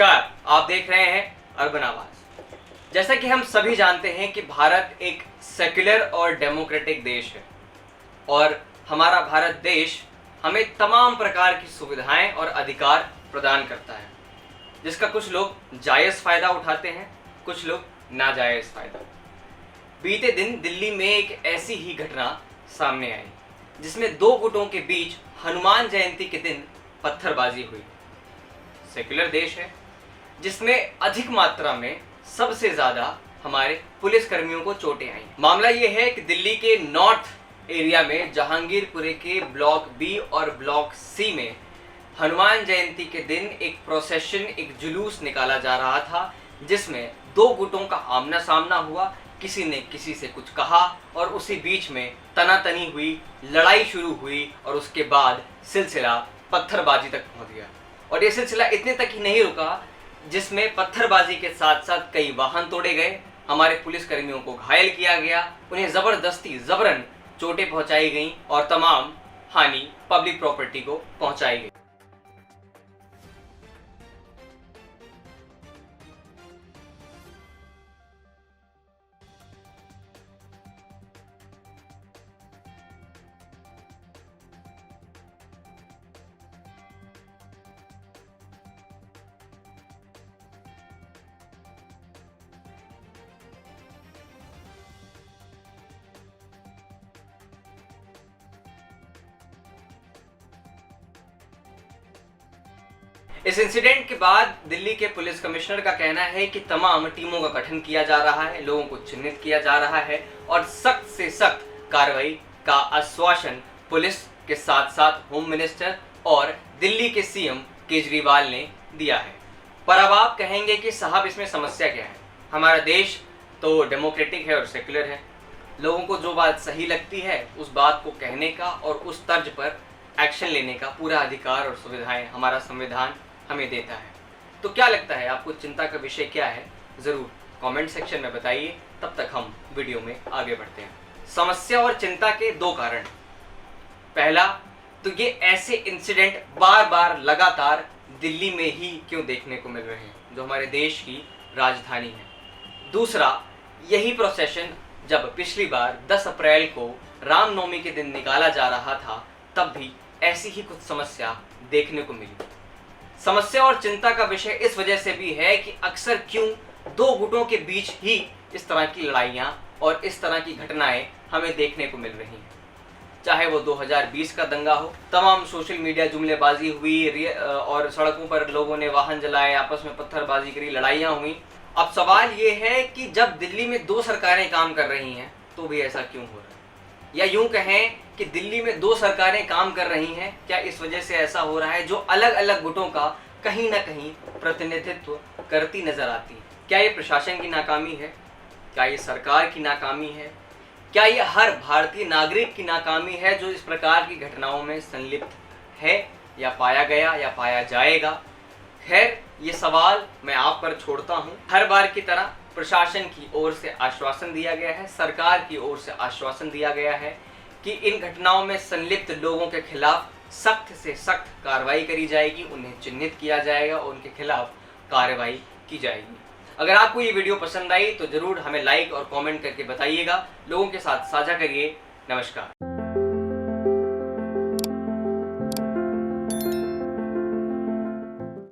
नमस्कार, आप देख रहे हैं अर्बन आवाज। जैसा कि हम सभी जानते हैं कि भारत एक सेक्युलर और डेमोक्रेटिक देश है और हमारा भारत देश हमें तमाम प्रकार की सुविधाएं और अधिकार प्रदान करता है, जिसका कुछ लोग जायज़ फ़ायदा उठाते हैं, कुछ लोग नाजायज़ फ़ायदा। बीते दिन दिल्ली में एक ऐसी ही घटना सामने आई जिसमें दो गुटों के बीच हनुमान जयंती के दिन पत्थरबाजी हुई। सेक्युलर देश है जिसमें अधिक मात्रा में सबसे ज़्यादा हमारे पुलिस कर्मियों को चोटें आई। मामला ये है कि दिल्ली के नॉर्थ एरिया में जहांगीरपुरे के ब्लॉक बी और ब्लॉक सी में हनुमान जयंती के दिन एक प्रोसेशन, एक जुलूस निकाला जा रहा था जिसमें दो गुटों का आमना सामना हुआ। किसी ने किसी से कुछ कहा और उसी बीच में तनातनी हुई, लड़ाई शुरू हुई और उसके बाद सिलसिला पत्थरबाजी तक पहुंच गया। और ये सिलसिला इतने तक ही नहीं रुका, जिसमें पत्थरबाजी के साथ साथ कई वाहन तोड़े गए, हमारे पुलिसकर्मियों को घायल किया गया, उन्हें जबरन चोटें पहुंचाई गईं और तमाम हानि पब्लिक प्रॉपर्टी को पहुंचाई गई। इस इंसिडेंट के बाद दिल्ली के पुलिस कमिश्नर का कहना है कि तमाम टीमों का गठन किया जा रहा है, लोगों को चिन्हित किया जा रहा है और सख्त से सख्त कार्रवाई का आश्वासन पुलिस के साथ साथ होम मिनिस्टर और दिल्ली के सीएम केजरीवाल ने दिया है। पर अब आप कहेंगे कि साहब इसमें समस्या क्या है? हमारा देश तो डेमोक्रेटिक है और सेक्युलर है, लोगों को जो बात सही लगती है उस बात को कहने का और उस तर्ज पर एक्शन लेने का पूरा अधिकार और सुविधाएं हमारा संविधान हमें देता है। तो क्या लगता है आपको, चिंता का विषय क्या है? ज़रूर कमेंट सेक्शन में बताइए। तब तक हम वीडियो में आगे बढ़ते हैं। समस्या और चिंता के दो कारण। पहला तो ये ऐसे इंसिडेंट बार बार लगातार दिल्ली में ही क्यों देखने को मिल रहे हैं, जो हमारे देश की राजधानी है। दूसरा, यही प्रोसेशन जब पिछली बार 10 अप्रैल को रामनवमी के दिन निकाला जा रहा था, तब भी ऐसी ही कुछ समस्या देखने को मिली। समस्या और चिंता का विषय इस वजह से भी है कि अक्सर क्यों दो गुटों के बीच ही इस तरह की लड़ाइयाँ और इस तरह की घटनाएं हमें देखने को मिल रही हैं। चाहे वो 2020 का दंगा हो, तमाम सोशल मीडिया जुमलेबाजी हुई और सड़कों पर लोगों ने वाहन जलाए, आपस में पत्थरबाजी करी, लड़ाइयाँ हुई। अब सवाल ये है कि जब दिल्ली में दो सरकारें काम कर रही हैं तो भी ऐसा क्यों हो रहा है? या यूं कहें कि दिल्ली में दो सरकारें काम कर रही हैं, क्या इस वजह से ऐसा हो रहा है जो अलग अलग गुटों का कहीं ना कहीं प्रतिनिधित्व करती नजर आती है? क्या ये प्रशासन की नाकामी है? क्या ये सरकार की नाकामी है? क्या ये हर भारतीय नागरिक की नाकामी है जो इस प्रकार की घटनाओं में संलिप्त है या पाया गया या पाया जाएगा? खैर, ये सवाल मैं आप पर छोड़ता हूँ। हर बार की तरह प्रशासन की ओर से आश्वासन दिया गया है, सरकार की ओर से आश्वासन दिया गया है कि इन घटनाओं में संलिप्त लोगों के खिलाफ सख्त से सख्त कार्रवाई करी जाएगी, उन्हें चिन्हित किया जाएगा और उनके खिलाफ कार्रवाई की जाएगी। अगर आपको ये वीडियो पसंद आई तो ज़रूर हमें लाइक और कमेंट करके बताइएगा, लोगों के साथ साझा करिए। नमस्कार।